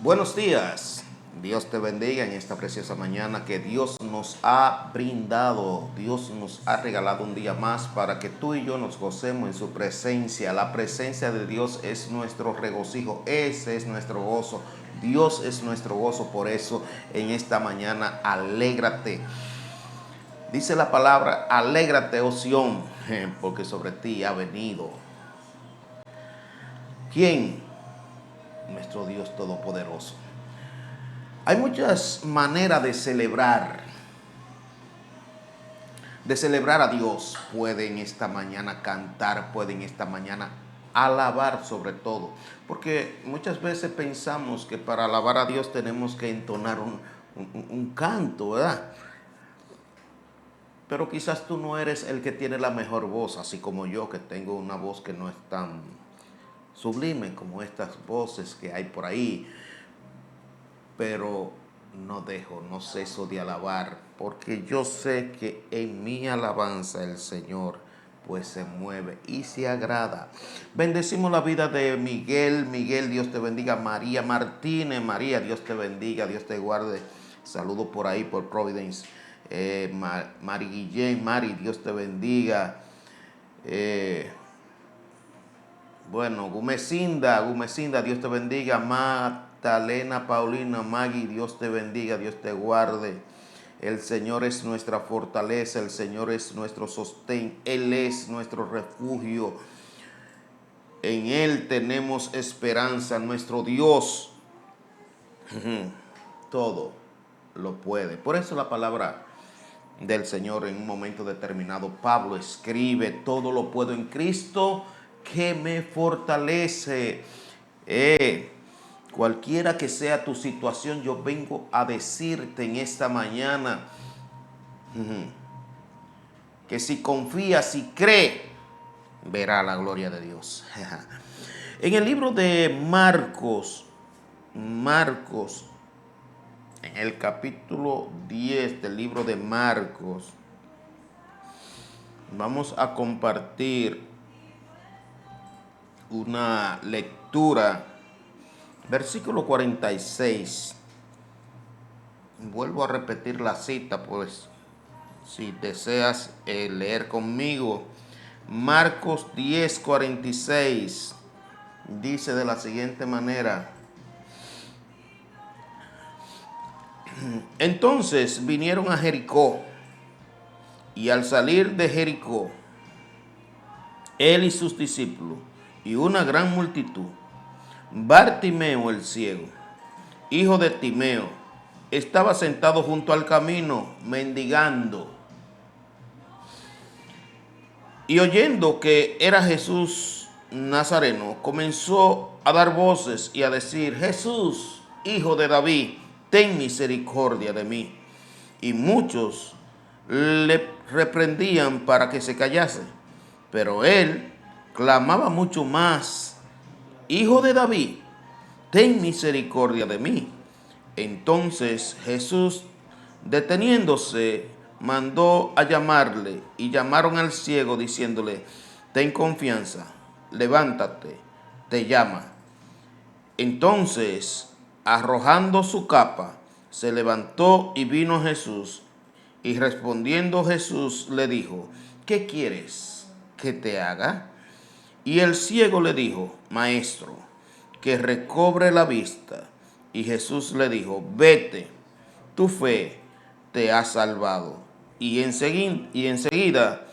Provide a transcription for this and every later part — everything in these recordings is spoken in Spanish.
Buenos días, Dios te bendiga en esta preciosa mañana que Dios nos ha brindado, Dios nos ha regalado un día más para que tú y yo nos gocemos en su presencia. La presencia de Dios es nuestro regocijo, ese es nuestro gozo, Dios es nuestro gozo, por eso en esta mañana alégrate. Dice la palabra, alégrate, oh Sión, porque sobre ti ha venido. ¿Quién? Nuestro Dios Todopoderoso. Hay muchas maneras de celebrar a Dios. Pueden esta mañana cantar, pueden esta mañana alabar sobre todo. Porque muchas veces pensamos que para alabar a Dios tenemos que entonar un canto, ¿verdad? Pero quizás tú no eres el que tiene la mejor voz, así como yo, que tengo una voz que no es tan sublime como estas voces que hay por ahí. Pero no ceso de alabar, porque yo sé que en mi alabanza el Señor pues se mueve y se agrada. Bendecimos la vida de Miguel. Miguel, Dios te bendiga. María Martínez, María, Dios te bendiga, Dios te guarde. Saludos por ahí, por Providence. Mari Guillén, Mari, Dios te bendiga. Gumecinda, Dios te bendiga. Magdalena Paulina, Maggie, Dios te bendiga, Dios te guarde. El Señor es nuestra fortaleza, el Señor es nuestro sostén, Él es nuestro refugio. En Él tenemos esperanza, nuestro Dios todo lo puede. Por eso la palabra del Señor en un momento determinado, Pablo escribe, todo lo puedo en Cristo que me fortalece. Cualquiera que sea tu situación, yo vengo a decirte en esta mañana que si confías y crees, verá la gloria de Dios. En el libro de Marcos, en el capítulo 10 del libro de Marcos, vamos a compartir una lectura, versículo 46. Vuelvo a repetir la cita, pues, si deseas leer conmigo. Marcos 10, 46. Dice de la siguiente manera: entonces vinieron a Jericó, y al salir de Jericó, él y sus discípulos, y una gran multitud, Bartimeo el ciego, hijo de Timeo, estaba sentado junto al camino, mendigando. Y oyendo que era Jesús Nazareno, comenzó a dar voces y a decir: Jesús, hijo de David, ten misericordia de mí. Y muchos le reprendían para que se callase. Pero él clamaba mucho más: Hijo de David, ten misericordia de mí. Entonces Jesús, deteniéndose, mandó a llamarle, y llamaron al ciego diciéndole: ten confianza, levántate, te llama. Entonces, arrojando su capa, se levantó y vino a Jesús. Y respondiendo Jesús le dijo: ¿qué quieres que te haga? Y el ciego le dijo: Maestro, que recobre la vista. Y Jesús le dijo: vete, tu fe te ha salvado. Y enseguida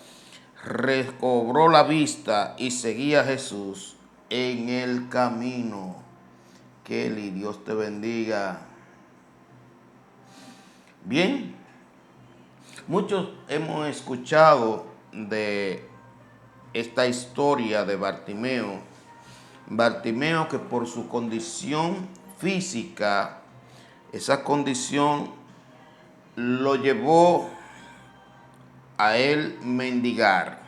recobró la vista y seguía a Jesús en el camino. Kelly, Dios te bendiga. Bien, muchos hemos escuchado de esta historia de Bartimeo. Bartimeo, que por su condición física, esa condición lo llevó a él mendigar.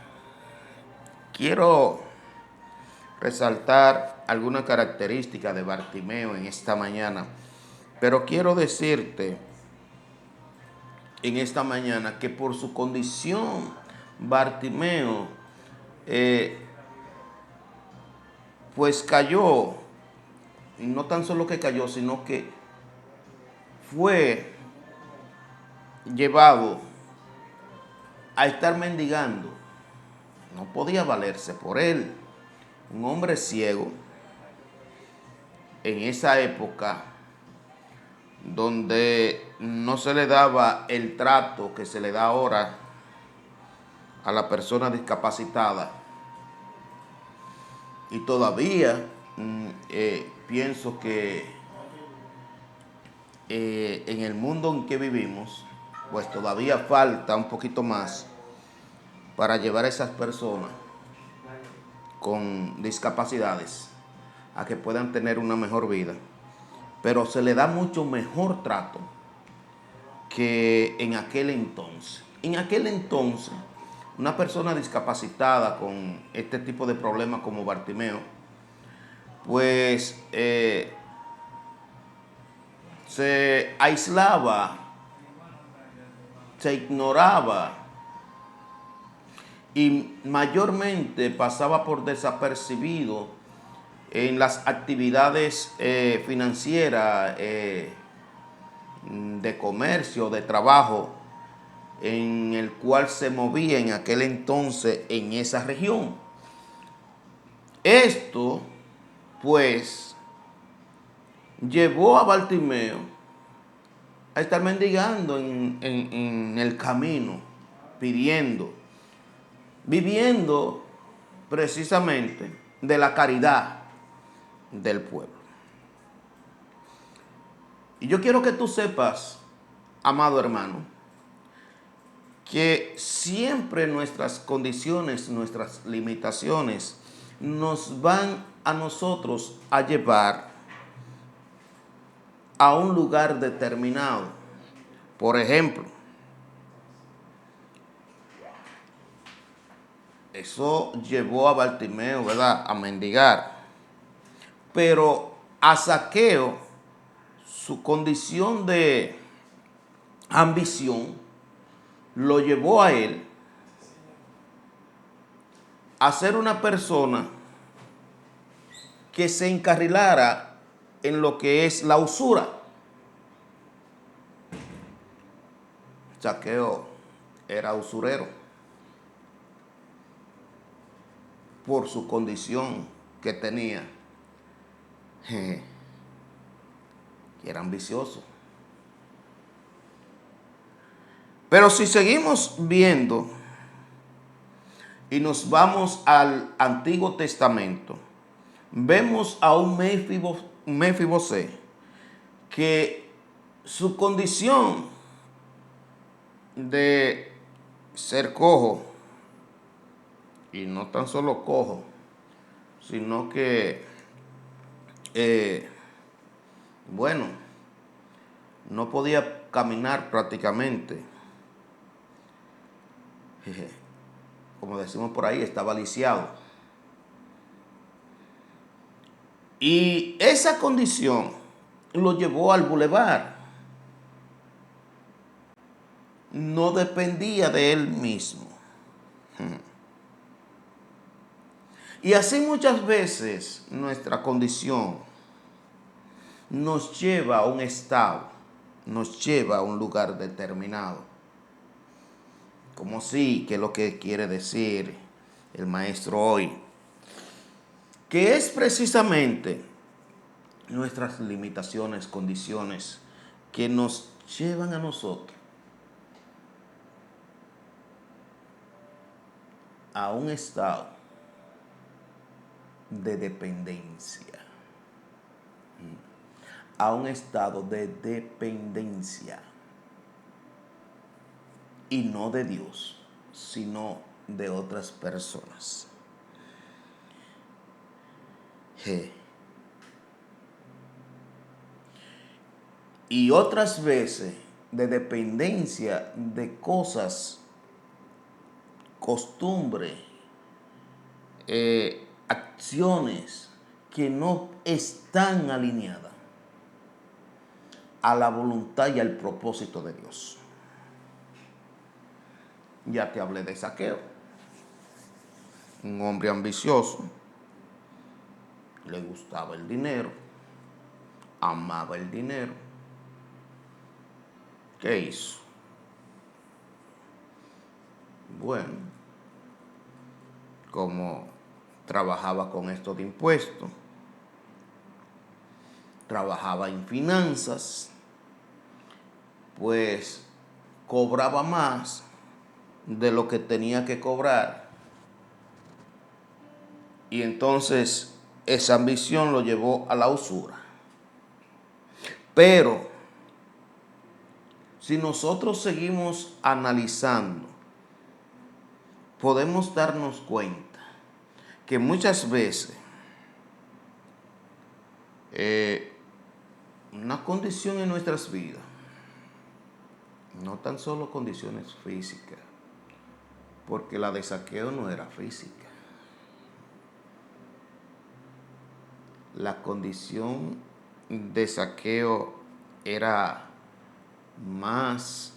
Quiero resaltar alguna característica de Bartimeo en esta mañana, pero quiero decirte en esta mañana que por su condición Bartimeo pues cayó y no tan solo que cayó, sino que fue llevado a estar mendigando. No podía valerse por él. Un hombre ciego en esa época donde no se le daba el trato que se le da ahora a la persona discapacitada. Y todavía pienso que en el mundo en que vivimos, pues todavía falta un poquito más para llevar a esas personas con discapacidades a que puedan tener una mejor vida. Pero se le da mucho mejor trato que en aquel entonces. En aquel entonces, una persona discapacitada con este tipo de problemas como Bartimeo, pues se aislaba, se ignoraba y mayormente pasaba por desapercibido en las actividades financieras, de comercio, de trabajo, en el cual se movía en aquel entonces en esa región. Esto, pues, llevó a Bartimeo a estar mendigando en el camino, pidiendo, viviendo precisamente de la caridad del pueblo. Y yo quiero que tú sepas, amado hermano, que siempre nuestras condiciones, nuestras limitaciones nos van a nosotros a llevar a un lugar determinado. Por ejemplo, eso llevó a Bartimeo, ¿verdad?, a mendigar. Pero a Zaqueo, su condición de ambición lo llevó a él a ser una persona que se encarrilara en lo que es la usura. Zaqueo era usurero por su condición que tenía, que era ambicioso. Pero si seguimos viendo y nos vamos al Antiguo Testamento, vemos a un Mefibosé que su condición de ser cojo, y no tan solo cojo, sino que, bueno, no podía caminar prácticamente. Como decimos por ahí, estaba lisiado. Y esa condición lo llevó al bulevar. No dependía de él mismo. Y así muchas veces nuestra condición nos lleva a un estado, nos lleva a un lugar determinado. Como sí, que es lo que quiere decir el maestro hoy, que es precisamente nuestras limitaciones, condiciones, que nos llevan a nosotros a un estado de dependencia, a un estado de dependencia, y no de Dios, sino de otras personas. Y otras veces de dependencia de cosas, costumbres, acciones que no están alineadas a la voluntad y al propósito de Dios. Ya te hablé de Zaqueo, un hombre ambicioso, le gustaba el dinero, amaba el dinero. ¿Qué hizo? Bueno, como trabajaba con esto de impuestos, trabajaba en finanzas, pues cobraba más de lo que tenía que cobrar. Y entonces esa ambición lo llevó a la usura. Pero si nosotros seguimos analizando, podemos darnos cuenta que muchas veces una condición en nuestras vidas, no tan solo condiciones físicas, porque la de Zaqueo no era física. La condición de Zaqueo era más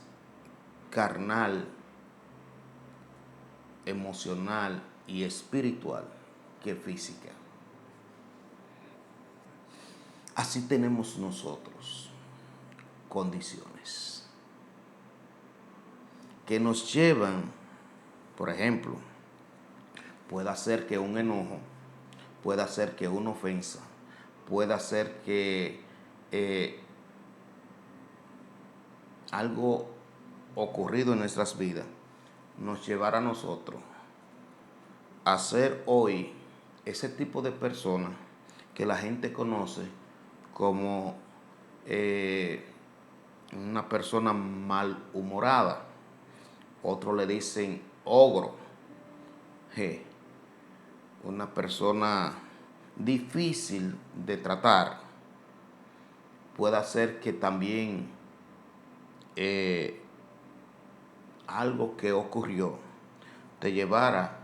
carnal, emocional y espiritual que física. Así tenemos nosotros condiciones que nos llevan, por ejemplo, puede ser que un enojo, puede ser que una ofensa, puede ser que algo ocurrido en nuestras vidas nos llevará a nosotros a ser hoy ese tipo de persona que la gente conoce como una persona malhumorada. Otros le dicen ogro, una persona difícil de tratar. Puede ser que también algo que ocurrió te llevara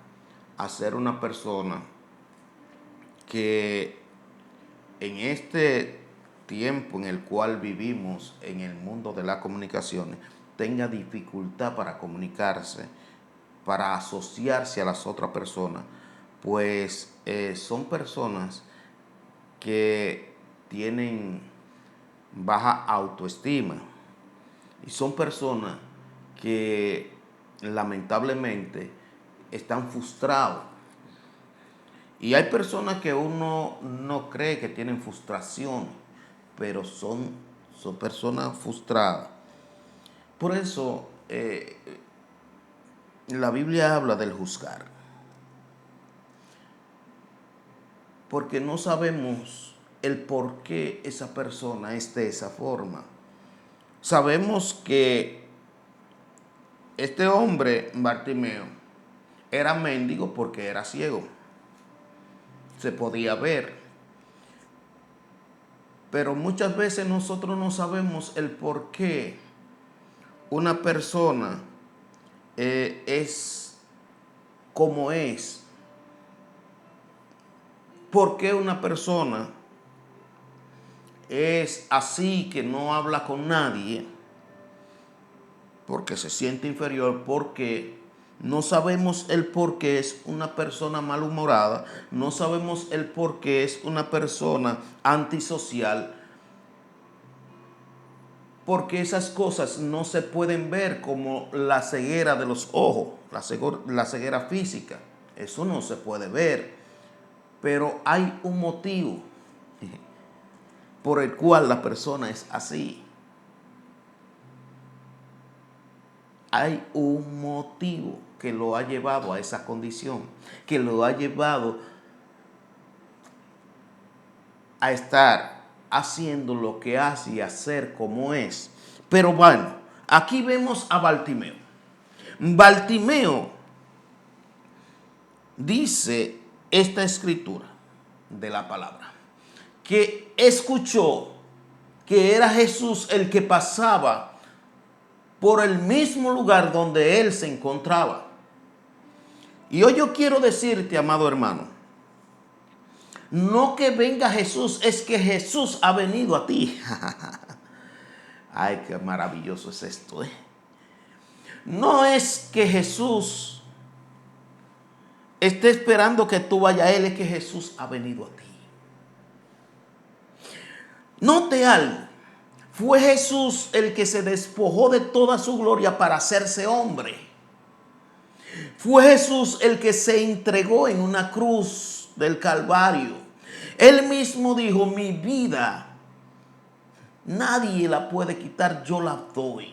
a ser una persona que en este tiempo en el cual vivimos en el mundo de las comunicaciones tenga dificultad para comunicarse, para asociarse a las otras personas, pues son personas que tienen baja autoestima y son personas que lamentablemente están frustrados. Y hay personas que uno no cree que tienen frustración, pero son personas frustradas. Por eso la Biblia habla del juzgar. Porque no sabemos el por qué esa persona es de esa forma. Sabemos que este hombre, Bartimeo, era mendigo porque era ciego. Se podía ver. Pero muchas veces nosotros no sabemos el por qué una persona es como es. ¿Por qué una persona es así, que no habla con nadie? Porque se siente inferior, porque no sabemos el por qué es una persona malhumorada, no sabemos el por qué es una persona antisocial, porque esas cosas no se pueden ver como la ceguera de los ojos, la ceguera física. Eso no se puede ver, pero hay un motivo por el cual la persona es así. Hay un motivo que lo ha llevado a esa condición, que lo ha llevado a estar haciendo lo que hace y a ser como es. Pero bueno, aquí vemos a Bartimeo. Bartimeo dice esta escritura de la palabra, que escuchó que era Jesús el que pasaba por el mismo lugar donde él se encontraba. Y hoy yo quiero decirte, amado hermano, no que venga Jesús, es que Jesús ha venido a ti. Ay, qué maravilloso es esto, No es que Jesús esté esperando que tú vayas a Él, es que Jesús ha venido a ti. Note algo. Fue Jesús el que se despojó de toda su gloria para hacerse hombre. Fue Jesús el que se entregó en una cruz del Calvario. Él mismo dijo, mi vida nadie la puede quitar, yo la doy.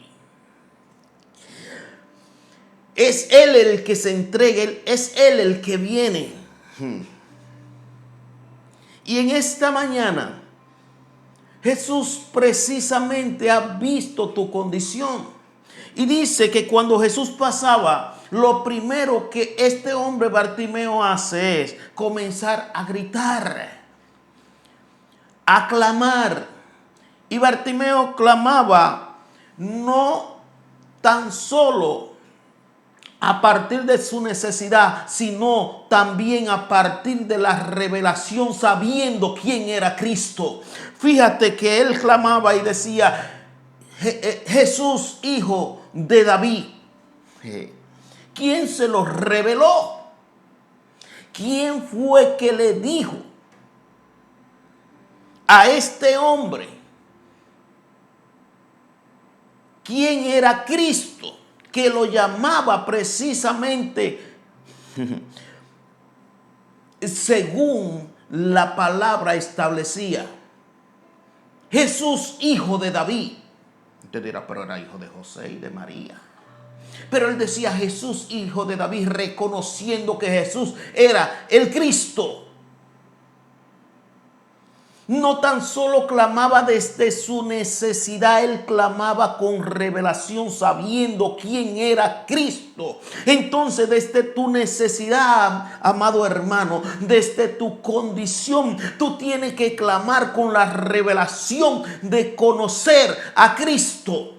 Es Él el que se entrega, es Él el que viene. Y en esta mañana, Jesús precisamente ha visto tu condición. Y dice que cuando Jesús pasaba, lo primero que este hombre Bartimeo hace es comenzar a gritar, a clamar. Y Bartimeo clamaba no tan solo a partir de su necesidad, sino también a partir de la revelación, sabiendo quién era Cristo. Fíjate que él clamaba y decía, Jesús, hijo de David. ¿Quién se lo reveló? ¿Quién fue que le dijo a este hombre quién era Cristo? Que lo llamaba precisamente según la palabra establecía. Jesús, hijo de David. Usted dirá, pero era hijo de José y de María. Pero él decía Jesús, hijo de David, reconociendo que Jesús era el Cristo. No tan solo clamaba desde su necesidad, él clamaba con revelación, sabiendo quién era Cristo. Entonces, desde tu necesidad, amado hermano, desde tu condición, tú tienes que clamar con la revelación de conocer a Cristo.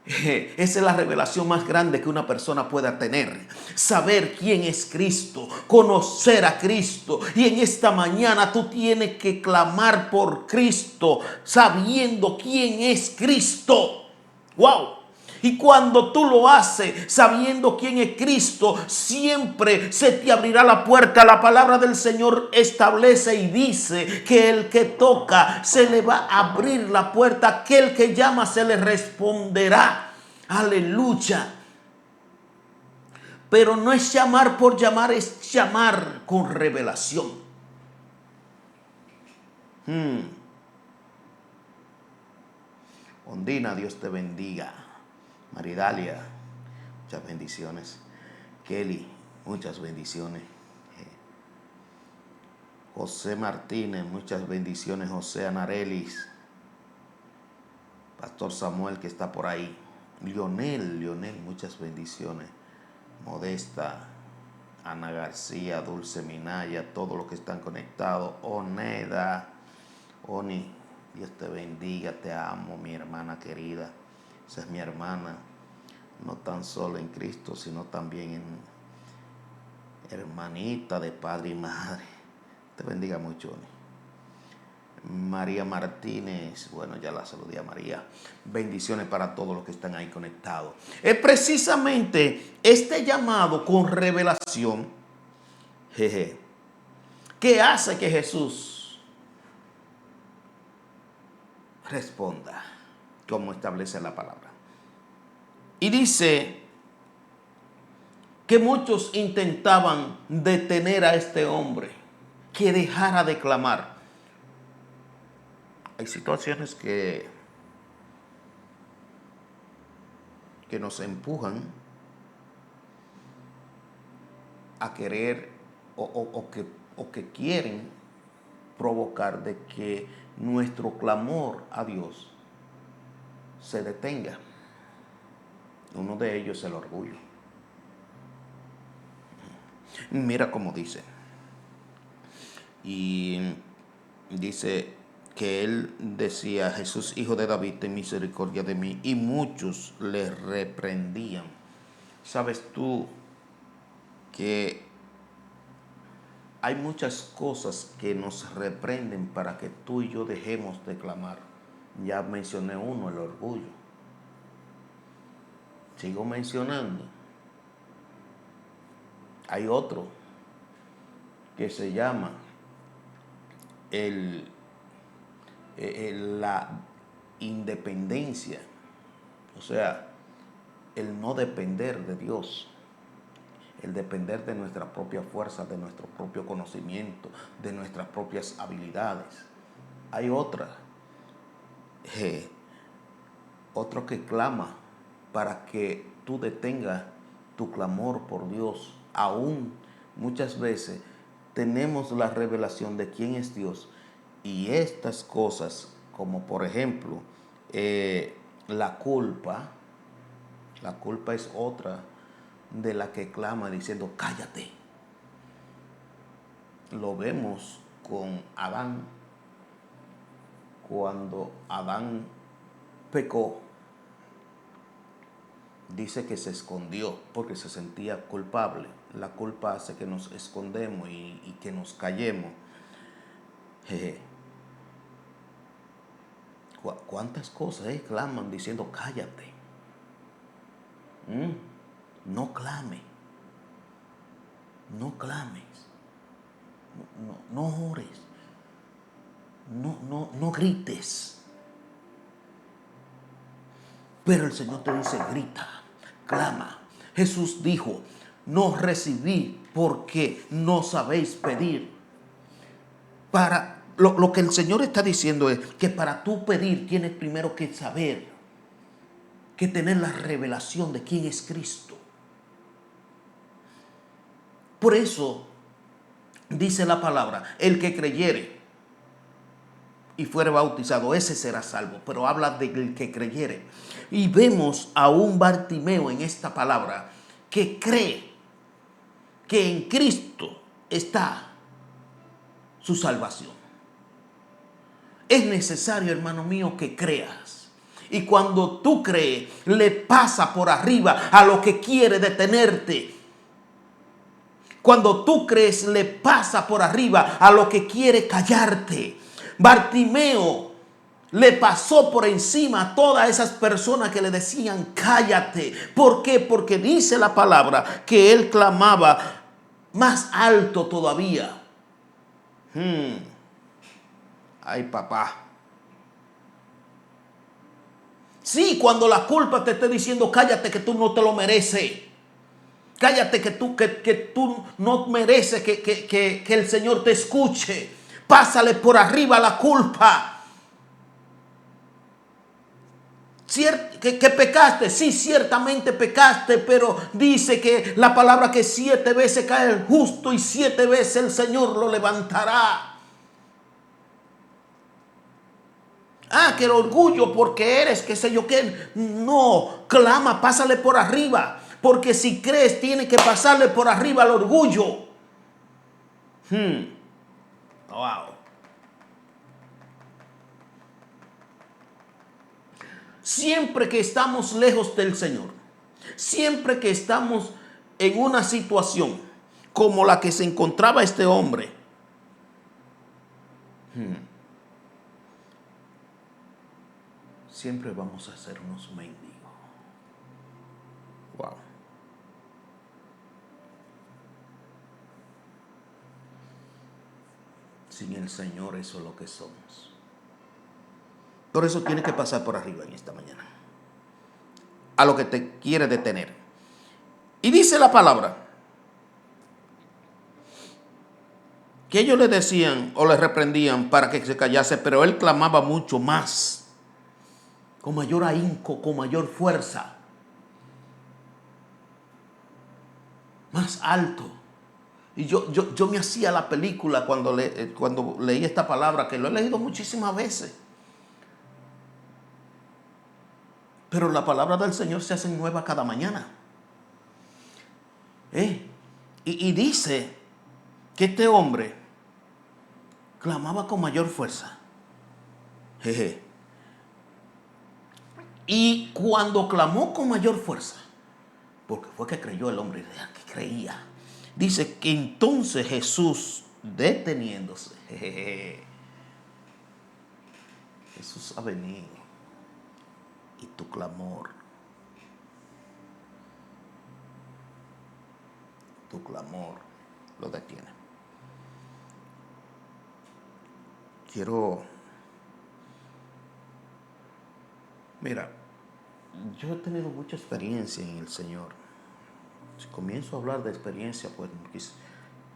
Esa es la revelación más grande que una persona pueda tener. Saber quién es Cristo, conocer a Cristo. Y en esta mañana tú tienes que clamar por Cristo, sabiendo quién es Cristo. ¡Wow! Y cuando tú lo haces sabiendo quién es Cristo, siempre se te abrirá la puerta. La palabra del Señor establece y dice que el que toca se le va a abrir la puerta. Aquel que llama se le responderá. Aleluya. Pero no es llamar por llamar, es llamar con revelación. Ondina, Dios te bendiga. Maridalia, muchas bendiciones. Kelly, muchas bendiciones. José Martínez, muchas bendiciones. José Anarelis, Pastor Samuel que está por ahí. Lionel, muchas bendiciones. Modesta, Ana García, Dulce Minaya, todos los que están conectados. Oneda, Oni, Dios te bendiga, te amo, mi hermana querida. Esa es mi hermana, no tan solo en Cristo, sino también en hermanita de padre y madre. Te bendiga mucho, María Martínez, bueno, ya la saludé a María. Bendiciones para todos los que están ahí conectados. Es precisamente este llamado con revelación que hace que Jesús responda como establece la palabra. Y dice que muchos intentaban detener a este hombre, que dejara de clamar. Hay situaciones que nos empujan a querer o que quieren provocar de que nuestro clamor a Dios se detenga. Uno de ellos es el orgullo. Mira cómo dice. Y dice que él decía, Jesús, hijo de David, ten misericordia de mí. Y muchos le reprendían. ¿Sabes tú que hay muchas cosas que nos reprenden para que tú y yo dejemos de clamar? Ya mencioné uno, el orgullo. Sigo mencionando. Hay otro que se llama el la independencia, o sea, el no depender de Dios, el depender de nuestra propia fuerza, de nuestro propio conocimiento, de nuestras propias habilidades. Hay otro que clama para que tú detengas tu clamor por Dios. Aún muchas veces tenemos la revelación de quién es Dios y estas cosas, como por ejemplo la culpa es otra de la que clama diciendo cállate. Lo vemos con Adán. Cuando Adán pecó, dice que se escondió porque se sentía culpable. La culpa hace que nos escondemos y que nos callemos. ¿Cuántas cosas claman diciendo cállate? No clame, no clames, no ores, no grites. Pero el Señor te dice grita, clama. Jesús dijo, no recibí porque no sabéis pedir. Lo que el Señor está diciendo es que para tú pedir tienes primero que saber, que tener la revelación de quién es Cristo. Por eso dice la palabra, el que creyere y fuere bautizado, ese será salvo. Pero habla del que creyere. Y vemos a un Bartimeo en esta palabra que cree que en Cristo está su salvación. Es necesario, hermano mío, que creas. Y cuando tú crees, le pasa por arriba a lo que quiere detenerte. Cuando tú crees, le pasa por arriba a lo que quiere callarte. Bartimeo le pasó por encima a todas esas personas que le decían cállate. ¿Por qué? Porque dice la palabra que él clamaba más alto todavía. Ay, papá. Sí, cuando la culpa te esté diciendo cállate que tú no te lo mereces. Cállate que tú no mereces que el Señor te escuche. Pásale por arriba la culpa. Que pecaste, sí, ciertamente pecaste, pero dice que la palabra que 7 veces cae el justo y 7 veces el Señor lo levantará. Que el orgullo porque eres, qué sé yo qué. No, clama, pásale por arriba. Porque si crees, tiene que pasarle por arriba al orgullo. Wow. Siempre que estamos lejos del Señor, siempre que estamos en una situación como la que se encontraba este hombre, siempre vamos a ser unos mendigos. Wow. Sin el Señor eso es lo que somos. Por eso tiene que pasar por arriba en esta mañana. A lo que te quiere detener. Y dice la palabra que ellos le decían o le reprendían para que se callase, pero él clamaba mucho más, con mayor ahínco, con mayor fuerza, más alto. Y yo me hacía la película cuando leí esta palabra, que lo he leído muchísimas veces. Pero la palabra del Señor se hace nueva cada mañana. Y dice que este hombre clamaba con mayor fuerza. Y cuando clamó con mayor fuerza, porque fue que creyó el hombre, que creía, dice que entonces Jesús, deteniéndose, Jesús ha venido y tu clamor lo detiene. Quiero Mira, yo he tenido mucha experiencia en el Señor. Si comienzo a hablar de experiencia, pues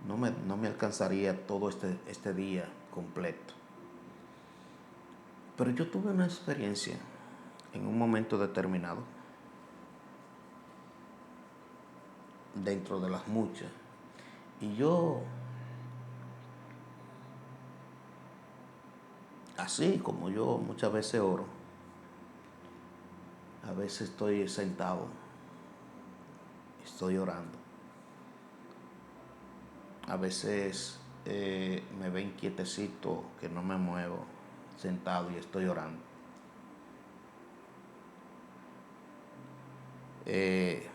no me alcanzaría todo este día completo. Pero yo tuve una experiencia en un momento determinado, dentro de las muchas. Y yo, así como yo muchas veces oro, a veces estoy sentado, estoy orando. A veces me ven quietecito, que no me muevo, sentado y estoy orando. Eh,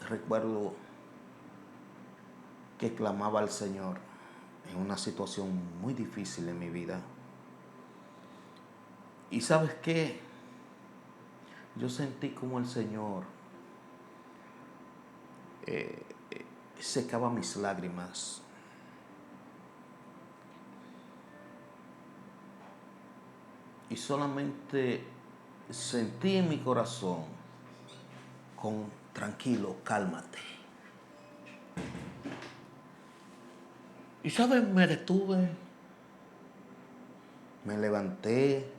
Recuerdo que clamaba al Señor en una situación muy difícil en mi vida. Y ¿sabes qué? Yo sentí como el Señor secaba mis lágrimas. Y solamente sentí en mi corazón con tranquilo, cálmate. Y sabes, me detuve, me levanté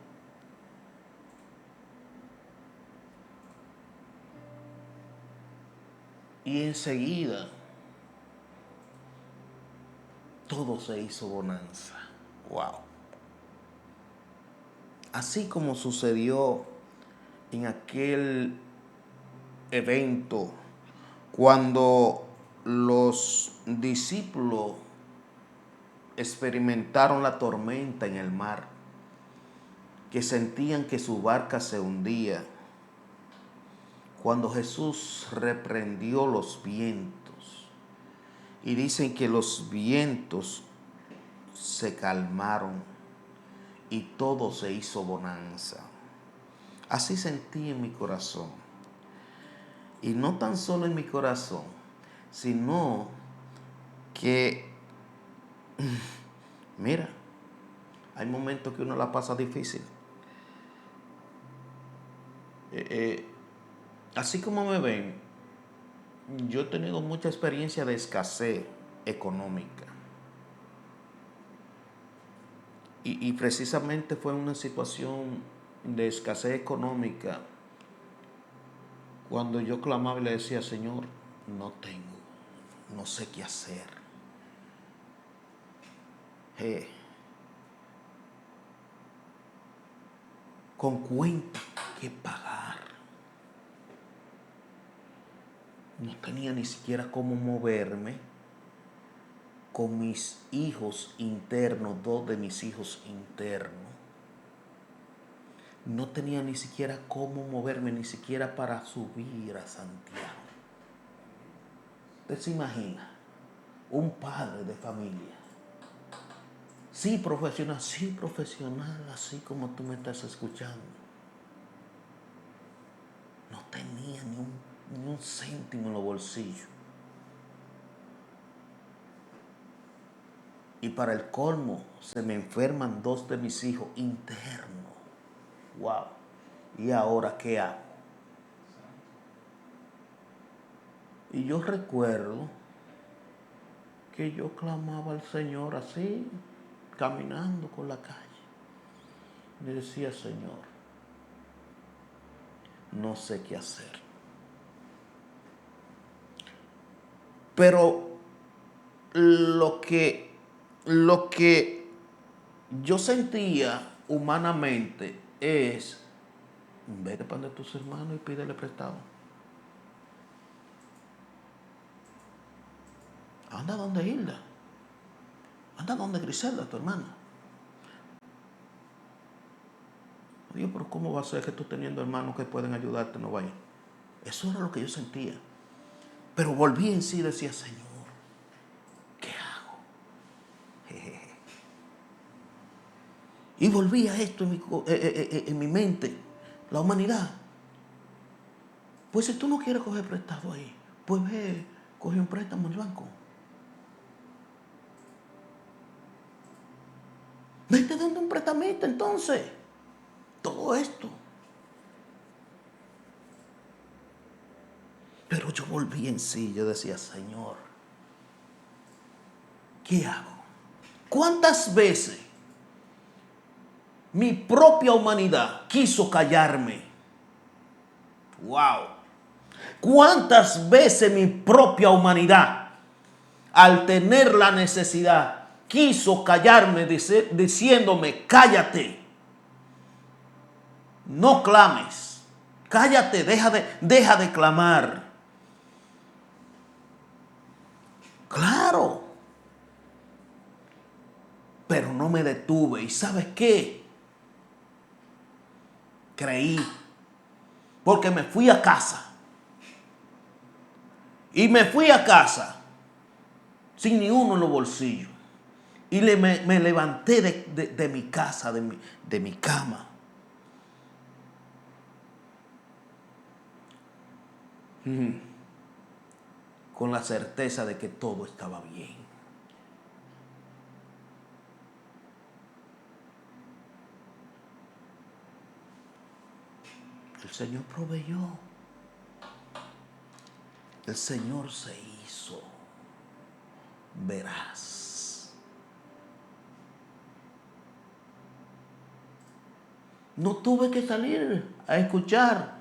y enseguida todo se hizo bonanza. Wow. Así como sucedió en aquel evento cuando los discípulos experimentaron la tormenta en el mar, que sentían que su barca se hundía, cuando Jesús reprendió los vientos y dicen que los vientos se calmaron y todo se hizo bonanza. Así sentí en mi corazón. Y no tan solo en mi corazón, sino que, mira, hay momentos que uno la pasa difícil. Así como me ven, yo he tenido mucha experiencia de escasez económica. Y precisamente fue una situación de escasez económica cuando yo clamaba y le decía, Señor, no tengo, no sé qué hacer. Eh, con cuenta que pagar. No tenía ni siquiera cómo moverme con mis hijos internos, dos de mis hijos internos. No tenía ni siquiera cómo moverme, ni siquiera para subir a Santiago. ¿Usted se imagina? Un padre de familia. Sí, profesional, así como tú me estás escuchando. No tenía ni un céntimo en los bolsillos. Y para el colmo, se me enferman dos de mis hijos internos. Wow. ¿Y ahora qué hago? Y yo recuerdo que yo clamaba al Señor así, caminando por la calle. Le decía, Señor, no sé qué hacer. Pero lo que, lo que yo sentía humanamente es, vete para donde tus hermanos y pídele prestado. Anda donde Hilda. Anda donde Griselda, tu hermana. Digo, pero ¿cómo va a ser que tú teniendo hermanos que pueden ayudarte no vayan? Eso era lo que yo sentía. Pero volví en sí y decía, Señor, ¿qué hago? Jejeje. Y volví a esto en mi mente, la humanidad. Pues si tú no quieres coger prestado ahí, pues ve, coge un préstamo en el banco. Vete dando un prestamista entonces. Todo esto. Pero yo volví en sí, yo decía, Señor, ¿qué hago? ¿Cuántas veces mi propia humanidad quiso callarme? ¡Wow! ¿Cuántas veces mi propia humanidad, al tener la necesidad, quiso callarme diciéndome, cállate, no clames, cállate, deja de clamar? Claro, pero no me detuve. ¿Y sabes qué? Creí, porque me fui a casa. Y me fui a casa sin ni uno en los bolsillos. Y me levanté de mi casa, de mi cama. Con la certeza de que todo estaba bien. El Señor proveyó. El Señor se hizo veraz. No tuve que salir a escuchar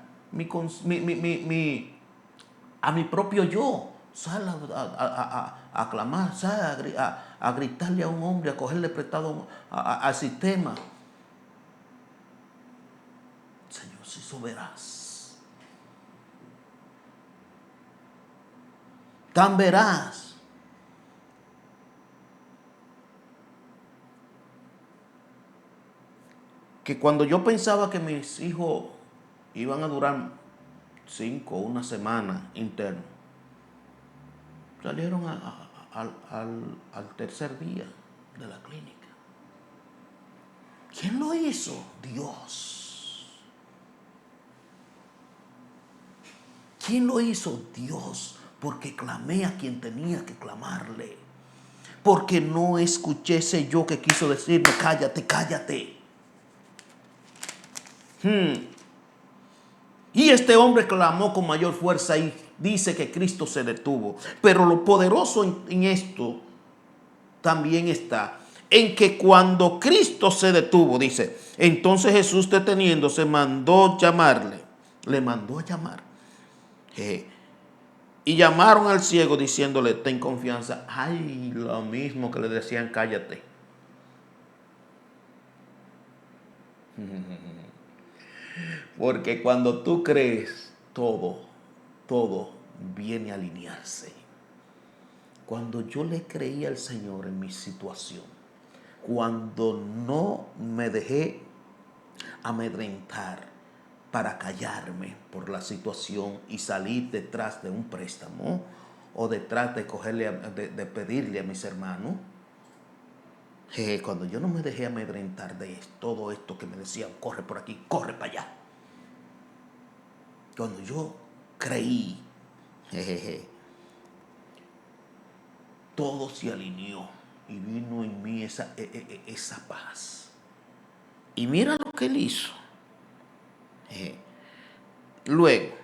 a mi propio yo. Sal a clamar, sal a gritarle a un hombre, a cogerle prestado al sistema. El Señor se hizo veraz. Tan veraz que cuando yo pensaba que mis hijos iban a durar 5 o una semana interno, salieron al tercer día de la clínica. ¿Quién lo hizo? Dios. ¿Quién lo hizo? Dios. Porque clamé a quien tenía que clamarle. Porque no escuché ese yo que quiso decirme, cállate, cállate. Y este hombre clamó con mayor fuerza y dice que Cristo se detuvo. Pero lo poderoso en esto también está en que cuando Cristo se detuvo, dice, entonces Jesús deteniéndose mandó llamarle, le mandó a llamar. Y llamaron al ciego diciéndole, ten confianza. Ay, lo mismo que le decían, cállate. Porque cuando tú crees, todo viene a alinearse. Cuando yo le creí al Señor en mi situación, cuando no me dejé amedrentar para callarme por la situación y salir detrás de un préstamo o detrás de de pedirle a mis hermanos, cuando yo no me dejé amedrentar de todo esto que me decían, corre por aquí, corre para allá. Cuando yo creí, todo se alineó y vino en mí esa paz. Y mira lo que él hizo. Luego,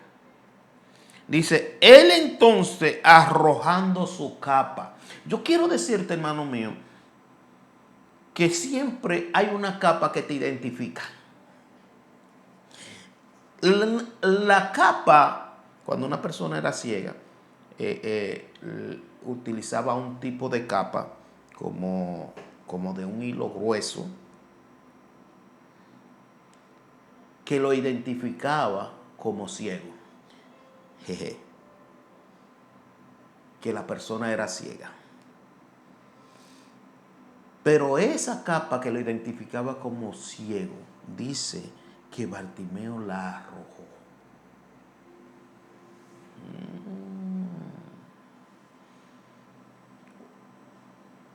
dice, él entonces arrojando su capa. Yo quiero decirte, hermano mío, que siempre hay una capa que te identifica. La capa, cuando una persona era ciega, utilizaba un tipo de capa como de un hilo grueso que lo identificaba como ciego. Jeje. Que la persona era ciega. Pero esa capa que lo identificaba como ciego, dice que Bartimeo la arrojó.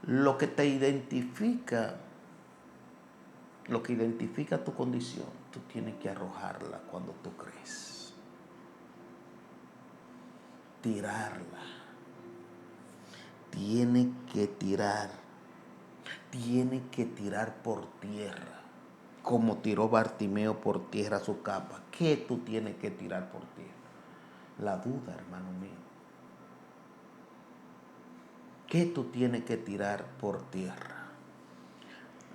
Lo que te identifica, lo que identifica tu condición, tú tienes que arrojarla cuando tú crees. Tirarla. Tiene que tirar. Tiene que tirar por tierra. Como tiró Bartimeo por tierra su capa. ¿Qué tú tienes que tirar por tierra? La duda, hermano mío. ¿Qué tú tienes que tirar por tierra?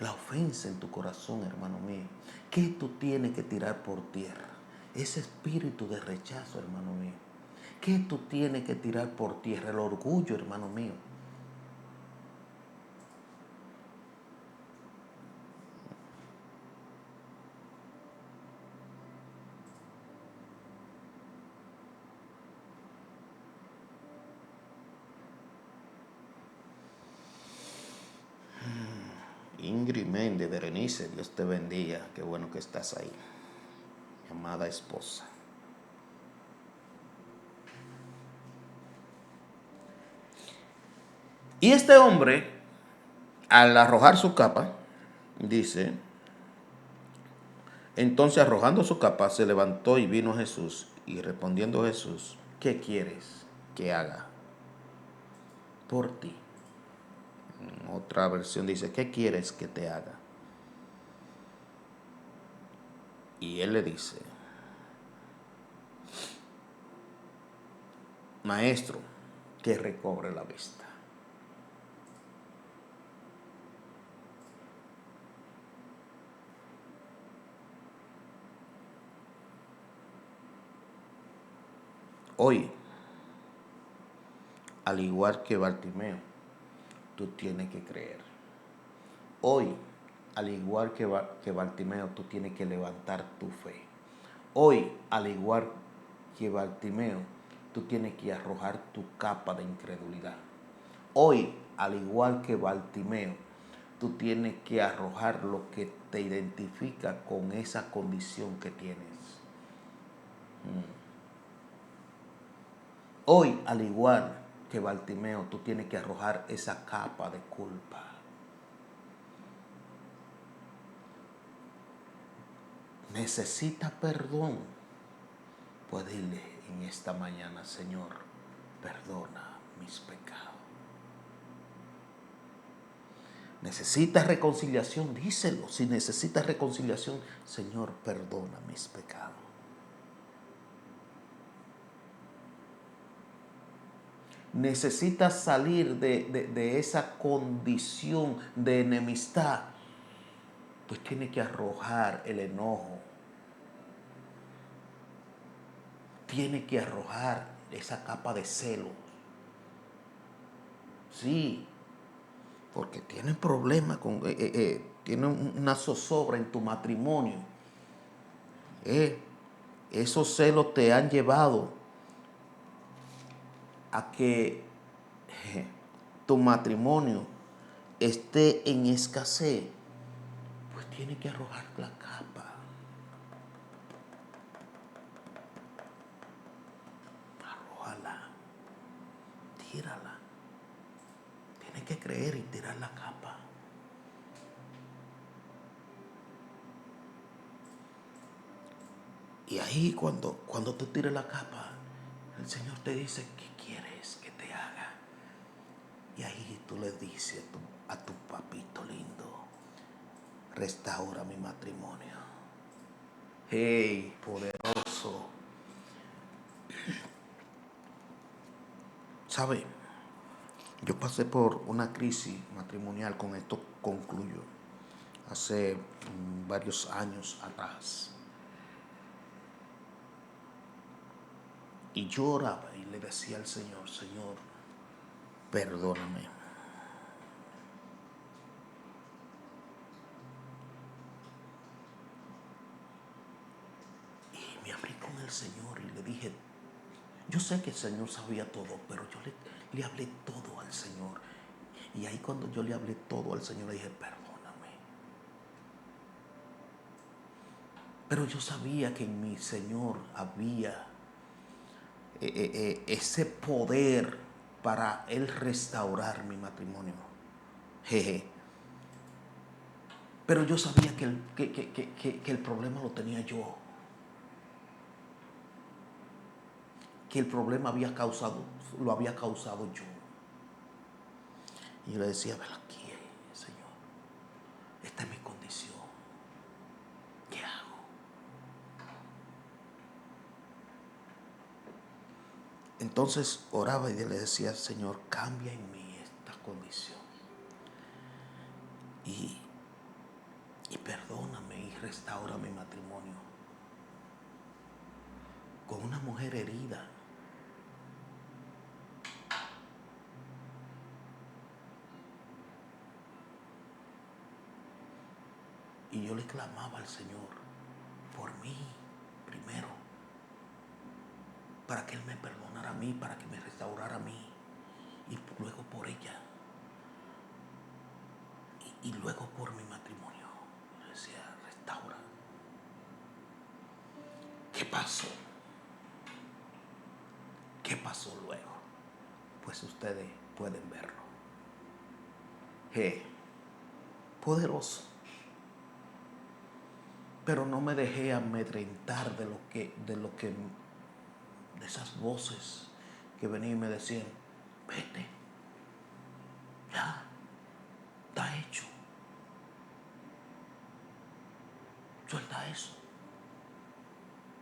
La ofensa en tu corazón, hermano mío. ¿Qué tú tienes que tirar por tierra? Ese espíritu de rechazo, hermano mío. ¿Qué tú tienes que tirar por tierra? El orgullo, hermano mío. Ingrid Méndez, Berenice, Dios te bendiga. Qué bueno que estás ahí, mi amada esposa. Y este hombre, al arrojar su capa, dice, entonces arrojando su capa, se levantó y vino a Jesús. Y respondiendo Jesús, ¿qué quieres que haga por ti? Otra versión dice, ¿qué quieres que te haga? Y él le dice, maestro, que recobre la vista. Hoy, al igual que Bartimeo, tú tienes que creer. Hoy, al igual que Bartimeo, tú tienes que levantar tu fe. Hoy, al igual que Bartimeo, tú tienes que arrojar tu capa de incredulidad. Hoy, al igual que Bartimeo, tú tienes que arrojar lo que te identifica con esa condición que tienes. Hoy, al igual que Bartimeo, tú tienes que arrojar esa capa de culpa. Necesita perdón. Puedes dile en esta mañana, Señor, perdona mis pecados. Necesitas reconciliación, díselo. Si necesitas reconciliación, Señor, perdona mis pecados. Necesitas salir de esa condición de enemistad. Pues tienes que arrojar el enojo. Tienes que arrojar esa capa de celo. Sí, porque tienen problemas con, tienen una zozobra en tu matrimonio. Esos celos te han llevado a que tu matrimonio esté en escasez. Pues tiene que arrojar la capa. Arrójala. Tírala. Tienes que creer y tirar la capa. Y ahí cuando tú tires la capa, el Señor te dice, ¿qué quieres que te haga? Y ahí tú le dices a tu papito lindo, restaura mi matrimonio. Hey, poderoso. ¿Sabe? Yo pasé por una crisis matrimonial, con esto concluyo, hace varios años atrás. Y lloraba y le decía al Señor, Señor, perdóname. Y me abrí con el Señor y le dije, yo sé que el Señor sabía todo, pero yo le hablé todo al Señor. Y ahí cuando yo le hablé todo al Señor, le dije, perdóname. Pero yo sabía que en mi Señor había ese poder para Él restaurar mi matrimonio. Jeje. Pero yo sabía que el problema lo tenía yo. Que el problema lo había causado yo. Y yo le decía, ven aquí, Señor, esta es mi condición. ¿Qué hago? entonces oraba y le decía, Señor, cambia en mí esta condición. Y perdóname y restaura mi matrimonio. Con una mujer herida. Y yo le clamaba al Señor por mí primero, para que Él me perdonara a mí, para que me restaurara a mí, y luego por ella, y luego por mi matrimonio. Yo decía, restaura. ¿Qué pasó? ¿Qué pasó luego? Pues ustedes pueden verlo. Poderoso. Pero no me dejé amedrentar de esas voces que venían y me decían, vete, ya, está hecho. Suelta eso.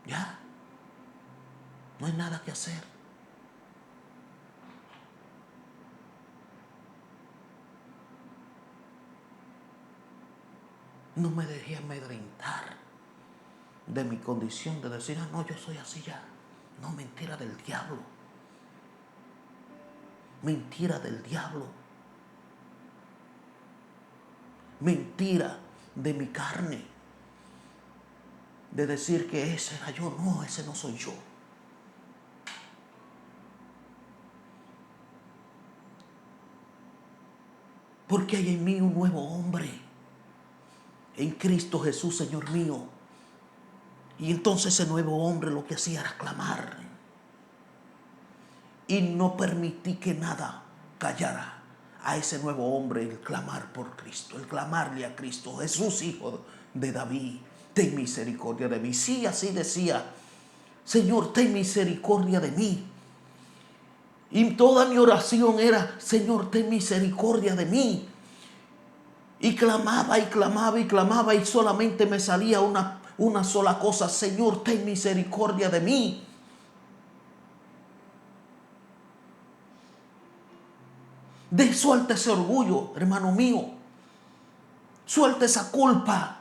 Ya, no hay nada que hacer. No me dejé amedrentar de mi condición, de decir, no, yo soy así ya. No, mentira del diablo. Mentira del diablo. Mentira de mi carne. De decir que ese era yo. No, ese no soy yo. Porque hay en mí un nuevo hombre. En Cristo Jesús, Señor mío. Y entonces ese nuevo hombre lo que hacía era clamar. Y no permití que nada callara a ese nuevo hombre el clamar por Cristo, el clamarle a Cristo, Jesús, hijo de David, ten misericordia de mí. Sí, así decía, Señor, ten misericordia de mí. Y toda mi oración era, Señor, ten misericordia de mí. Y clamaba y clamaba y clamaba y solamente me salía una sola cosa, Señor, ten misericordia de mí. Suelta ese orgullo, hermano mío. Suelta esa culpa.